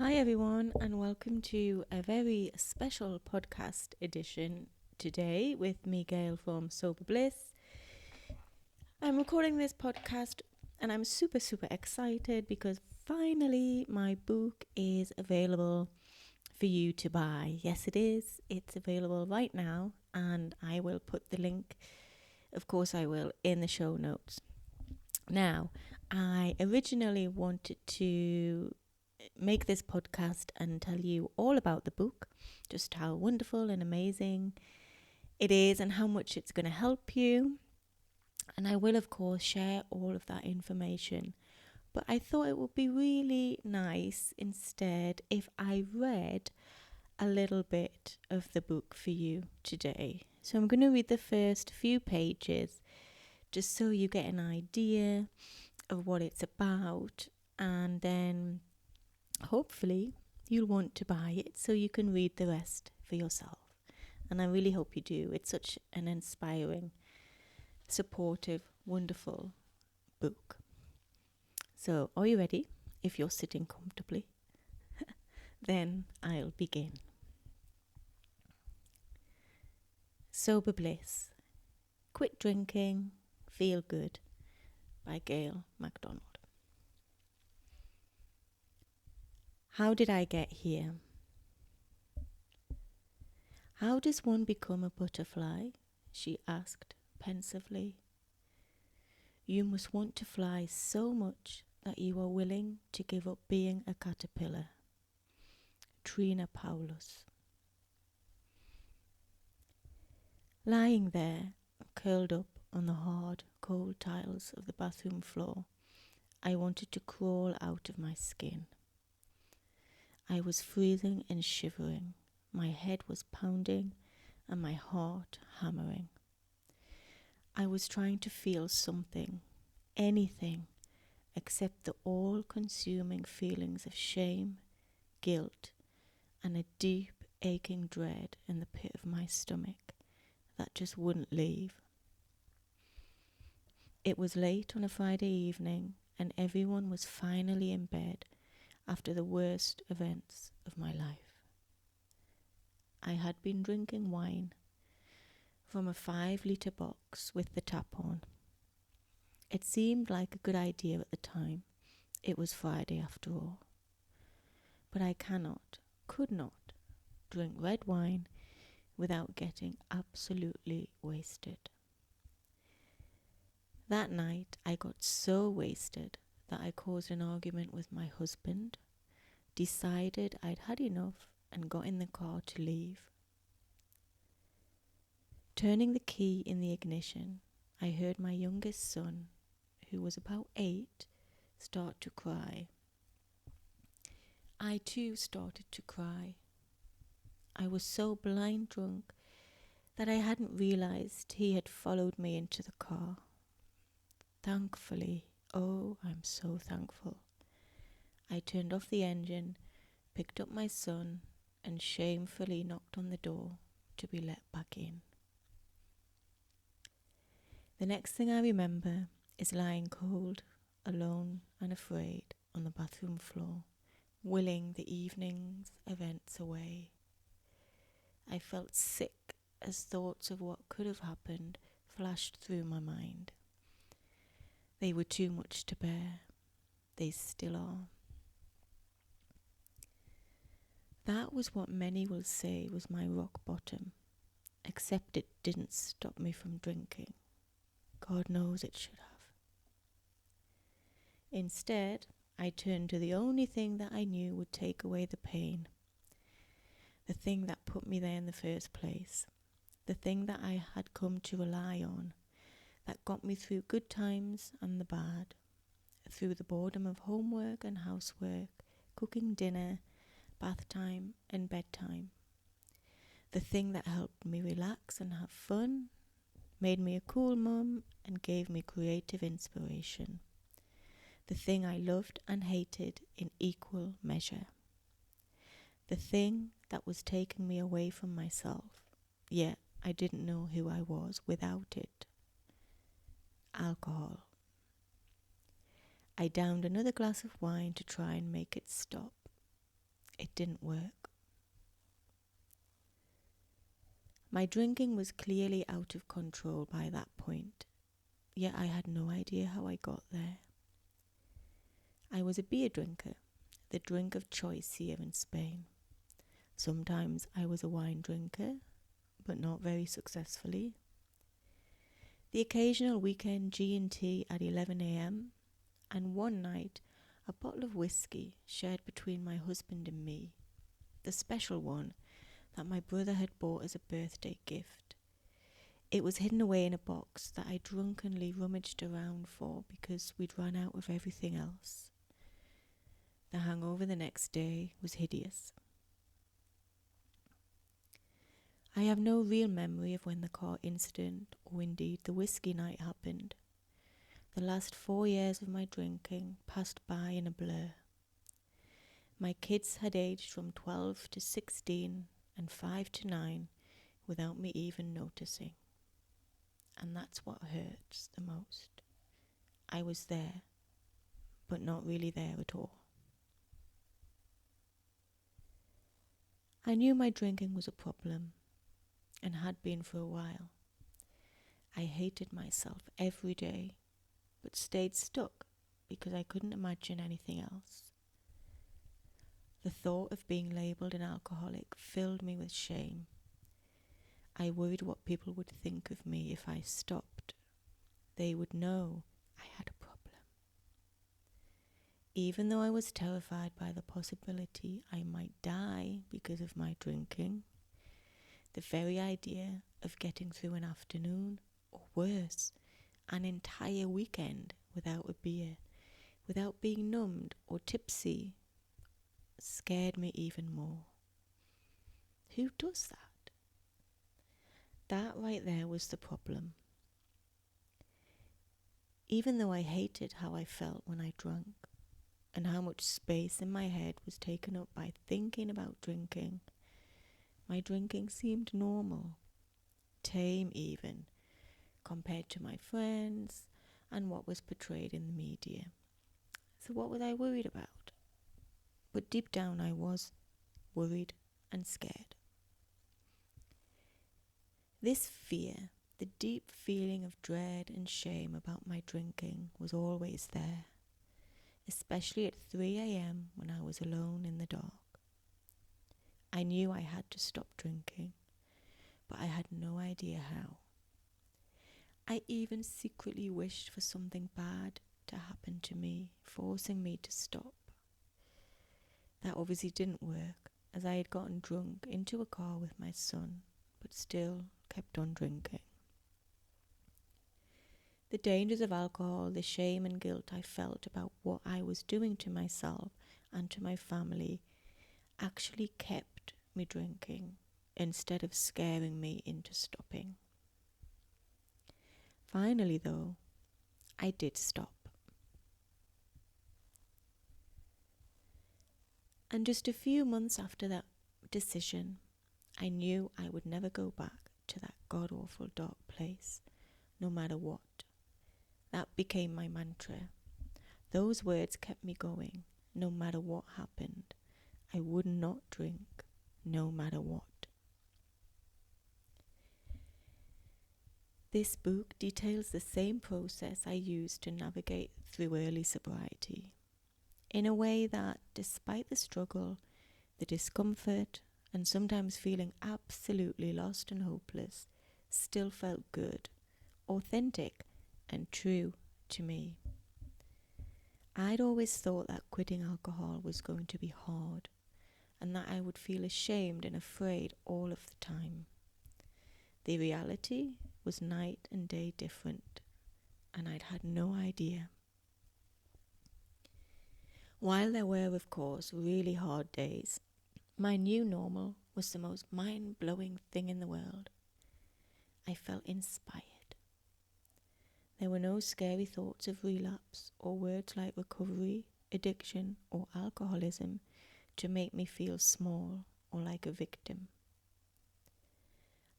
Hi, everyone, and welcome to a very special podcast edition today with me, Gayle from Sober Bliss. I'm recording this podcast and I'm super excited because finally my book is available for you to buy. Yes, it is. It's available right now, and I will put the link, of course, I will, in the show notes. Now, I originally wanted to make this podcast and tell you all about the book, just how wonderful and amazing it is and how much it's going to help you. And I will, of course, share all of that information. But I thought it would be really nice instead if I read a little bit of the book for you today. So I'm going to read the first few pages just so you get an idea of what it's about, and then hopefully you'll want to buy it so you can read the rest for yourself. And I really hope you do. It's such an inspiring, supportive, wonderful book. So, are you ready? If you're sitting comfortably, then I'll begin. Sober Bliss. Quit Drinking, Feel Good by Gayle Macdonald. How did I get here? How does one become a butterfly? She asked pensively. You must want to fly so much that you are willing to give up being a caterpillar. Trina Paulus. Lying there, curled up on the hard, cold tiles of the bathroom floor, I wanted to crawl out of my skin. I was freezing and shivering. My head was pounding and my heart hammering. I was trying to feel something, anything, except the all-consuming feelings of shame, guilt, and a deep, aching dread in the pit of my stomach that just wouldn't leave. It was late on a Friday evening, and everyone was finally in bed after the worst events of my life. I had been drinking wine from a 5-litre box with the tap on. It seemed like a good idea at the time. It was Friday after all. But I could not drink red wine without getting absolutely wasted. That night I got so wasted that I caused an argument with my husband, decided I'd had enough and got in the car to leave. Turning the key in the ignition, I heard my youngest son, who was about 8, start to cry. I too started to cry. I was so blind drunk that I hadn't realized he had followed me into the car. Thankfully, oh, I'm so thankful, I turned off the engine, picked up my son, and shamefully knocked on the door to be let back in. The next thing I remember is lying cold, alone and afraid on the bathroom floor, willing the evening's events away. I felt sick as thoughts of what could have happened flashed through my mind. They were too much to bear. They still are. That was what many will say was my rock bottom, except it didn't stop me from drinking. God knows it should have. Instead, I turned to the only thing that I knew would take away the pain. The thing that put me there in the first place. The thing that I had come to rely on, that got me through good times and the bad, through the boredom of homework and housework, cooking dinner, bath time and bedtime. The thing that helped me relax and have fun, made me a cool mum and gave me creative inspiration. The thing I loved and hated in equal measure. The thing that was taking me away from myself, yet I didn't know who I was without it. Alcohol. I downed another glass of wine to try and make it stop. it didn't work. My drinking was clearly out of control by that point, yet I had no idea how I got there. I was a beer drinker, the drink of choice here in Spain. Sometimes I was a wine drinker, but not very successfully. The occasional weekend G&T at 11 a.m, and one night a bottle of whiskey shared between my husband and me, the special one that my brother had bought as a birthday gift. It was hidden away in a box that I drunkenly rummaged around for because we'd run out of everything else. The hangover the next day was hideous. I have no real memory of when the car incident, or indeed the whiskey night, happened. The last 4 years of my drinking passed by in a blur. My kids had aged from 12 to 16 and 5 to 9 without me even noticing. And that's what hurts the most. I was there, but not really there at all. I knew my drinking was a problem, and had been for a while. I hated myself every day, but stayed stuck because I couldn't imagine anything else. The thought of being labelled an alcoholic filled me with shame. I worried what people would think of me if I stopped. They would know I had a problem. Even though I was terrified by the possibility I might die because of my drinking, the very idea of getting through an afternoon, or worse, an entire weekend without a beer, without being numbed or tipsy, scared me even more. Who does that? That right there was the problem. Even though I hated how I felt when I drank, and how much space in my head was taken up by thinking about drinking, my drinking seemed normal, tame even, compared to my friends and what was portrayed in the media. So what was I worried about? But deep down I was worried and scared. This fear, the deep feeling of dread and shame about my drinking, was always there, especially at 3 a.m. when I was alone in the dark. I knew I had to stop drinking, but I had no idea how. I even secretly wished for something bad to happen to me, forcing me to stop. That obviously didn't work, as I had gotten drunk into a car with my son, but still kept on drinking. The dangers of alcohol, the shame and guilt I felt about what I was doing to myself and to my family actually kept me drinking instead of scaring me into stopping. Finally, though, I did stop. And just a few months after that decision, I knew I would never go back to that god-awful dark place, no matter what. That became my mantra. Those words kept me going, no matter what happened. I would not drink, no matter what. This book details the same process I used to navigate through early sobriety, in a way that, despite the struggle, the discomfort, and sometimes feeling absolutely lost and hopeless, still felt good, authentic, and true to me. I'd always thought that quitting alcohol was going to be hard, and that I would feel ashamed and afraid all of the time. The reality was night and day different, and I'd had no idea. While there were, of course, really hard days, my new normal was the most mind-blowing thing in the world. I felt inspired. There were no scary thoughts of relapse or words like recovery, addiction, or alcoholism to make me feel small or like a victim.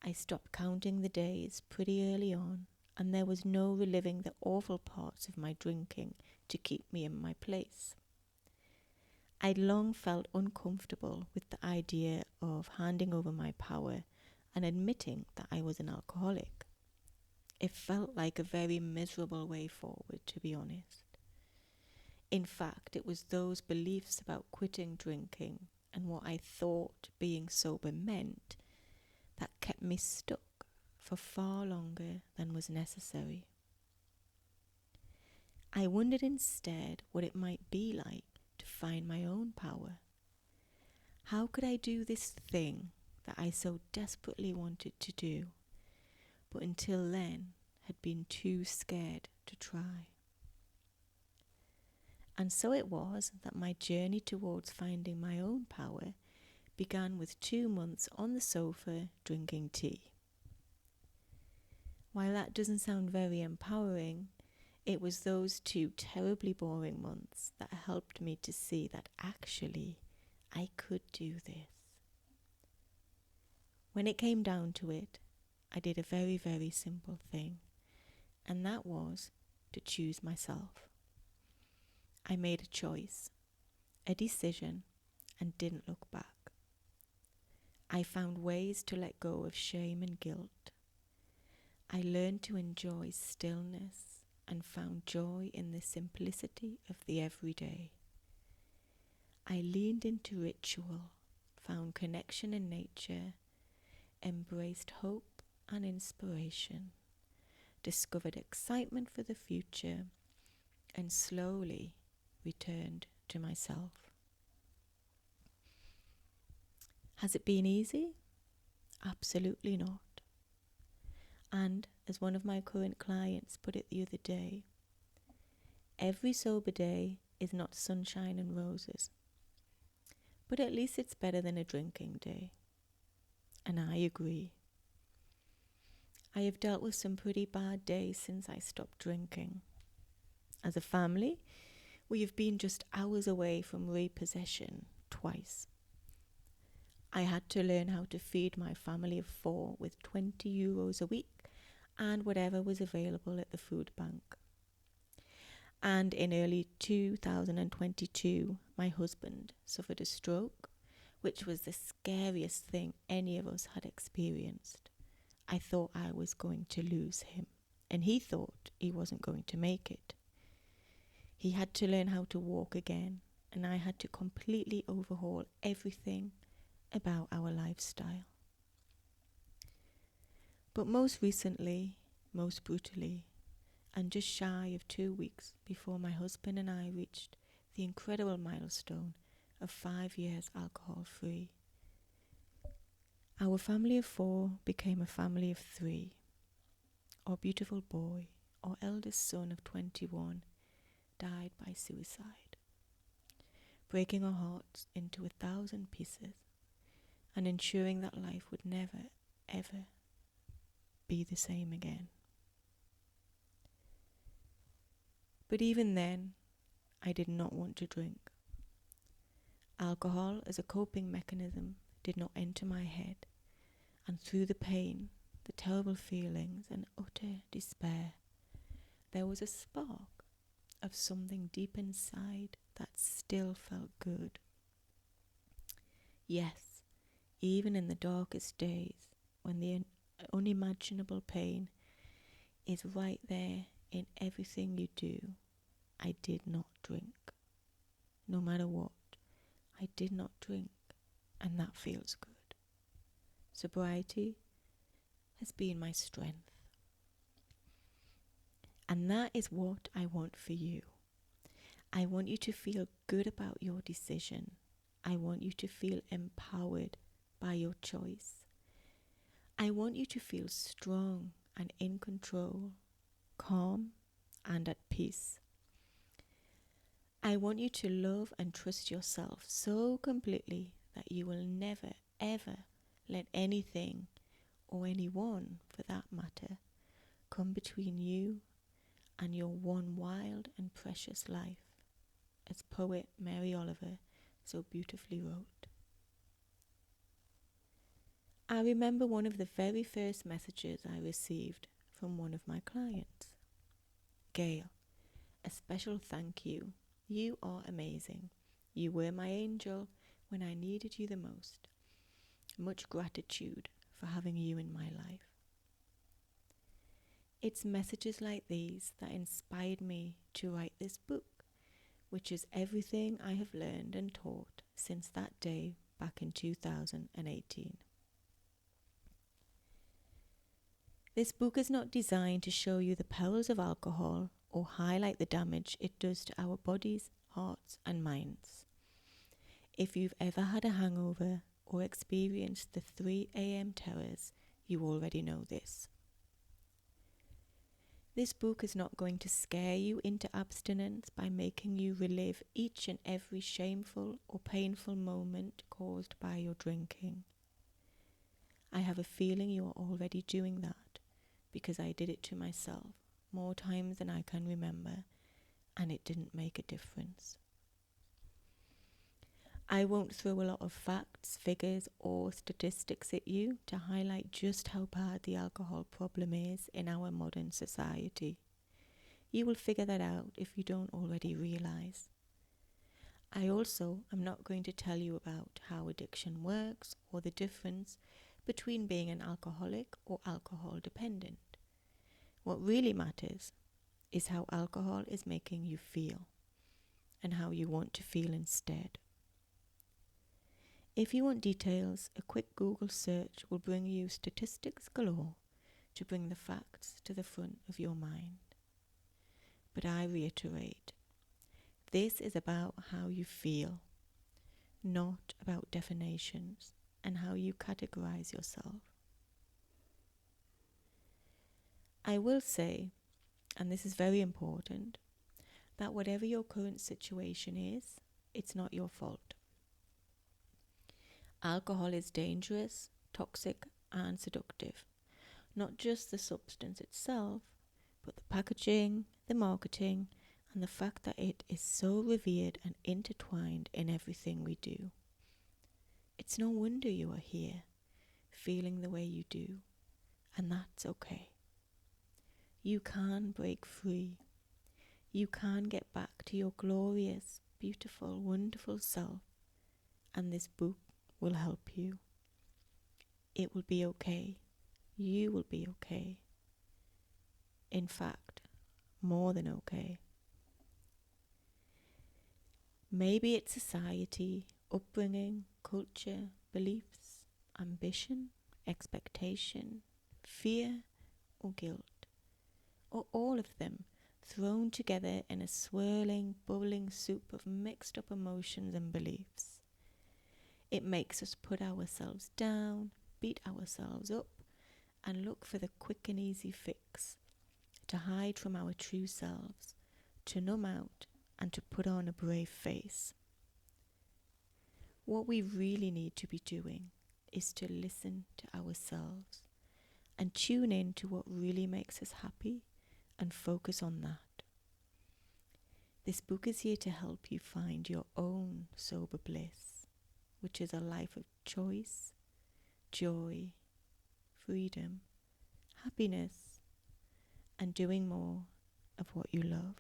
I stopped counting the days pretty early on, and there was no reliving the awful parts of my drinking to keep me in my place. I'd long felt uncomfortable with the idea of handing over my power and admitting that I was an alcoholic. It felt like a very miserable way forward, to be honest. In fact, it was those beliefs about quitting drinking and what I thought being sober meant that kept me stuck for far longer than was necessary. I wondered instead what it might be like to find my own power. How could I do this thing that I so desperately wanted to do, but until then had been too scared to try? And so it was that my journey towards finding my own power began with 2 months on the sofa drinking tea. While that doesn't sound very empowering, it was those 2 terribly boring months that helped me to see that actually I could do this. When it came down to it, I did a very, very simple thing, and that was to choose myself. I made a choice, a decision, and didn't look back. I found ways to let go of shame and guilt. I learned to enjoy stillness and found joy in the simplicity of the everyday. I leaned into ritual, found connection in nature, embraced hope and inspiration, discovered excitement for the future, and slowly returned to myself. Has it been easy? Absolutely not. And as one of my current clients put it the other day, every sober day is not sunshine and roses, but at least it's better than a drinking day. And I agree. I have dealt with some pretty bad days since I stopped drinking. As a family, we have been just hours away from repossession twice. I had to learn how to feed my family of 4 with €20 a week and whatever was available at the food bank. And in early 2022, my husband suffered a stroke, which was the scariest thing any of us had experienced. I thought I was going to lose him, and he thought he wasn't going to make it. He had to learn how to walk again, and I had to completely overhaul everything about our lifestyle. But most recently, most brutally, and just shy of 2 weeks before my husband and I reached the incredible milestone of 5 years alcohol-free, our family of 4 became a family of 3. Our beautiful boy, our eldest son of 21, died by suicide, breaking our hearts into 1,000 pieces and ensuring that life would never, ever be the same again. But even then, I did not want to drink. Alcohol as a coping mechanism did not enter my head, and through the pain, the terrible feelings and utter despair, there was a spark of something deep inside that still felt good. Yes, even in the darkest days, when the unimaginable pain is right there in everything you do, I did not drink. No matter what, I did not drink, and that feels good. Sobriety has been my strength. And that is what I want for you. I want you to feel good about your decision. I want you to feel empowered by your choice. I want you to feel strong and in control, calm and at peace. I want you to love and trust yourself so completely that you will never, ever let anything or anyone, for that matter, come between you and your one wild and precious life, as poet Mary Oliver so beautifully wrote. I remember one of the very first messages I received from one of my clients. Gayle, a special thank you. You are amazing. You were my angel when I needed you the most. Much gratitude for having you in my life. It's messages like these that inspired me to write this book, which is everything I have learned and taught since that day back in 2018. This book is not designed to show you the perils of alcohol or highlight the damage it does to our bodies, hearts and minds. If you've ever had a hangover or experienced the 3 a.m. terrors, you already know this. This book is not going to scare you into abstinence by making you relive each and every shameful or painful moment caused by your drinking. I have a feeling you are already doing that because I did it to myself more times than I can remember, and it didn't make a difference. I won't throw a lot of facts, figures or statistics at you to highlight just how bad the alcohol problem is in our modern society. You will figure that out if you don't already realize. I also am not going to tell you about how addiction works or the difference between being an alcoholic or alcohol dependent. What really matters is how alcohol is making you feel and how you want to feel instead. If you want details, a quick Google search will bring you statistics galore to bring the facts to the front of your mind. But I reiterate, this is about how you feel, not about definitions and how you categorize yourself. I will say, and this is very important, that whatever your current situation is, it's not your fault. Alcohol is dangerous, toxic and seductive. Not just the substance itself, but the packaging, the marketing, and the fact that it is so revered and intertwined in everything we do. It's no wonder you are here, feeling the way you do, and that's okay. You can break free. You can get back to your glorious, beautiful, wonderful self, and this book will help you. It will be okay. You will be okay. In fact, more than okay. Maybe it's society, upbringing, culture, beliefs, ambition, expectation, fear, or guilt, or all of them thrown together in a swirling, bubbling soup of mixed up emotions and beliefs. It makes us put ourselves down, beat ourselves up, and look for the quick and easy fix, to hide from our true selves, to numb out, and to put on a brave face. What we really need to be doing is to listen to ourselves and tune in to what really makes us happy and focus on that. This book is here to help you find your own sober bliss, which is a life of choice, joy, freedom, happiness, and doing more of what you love.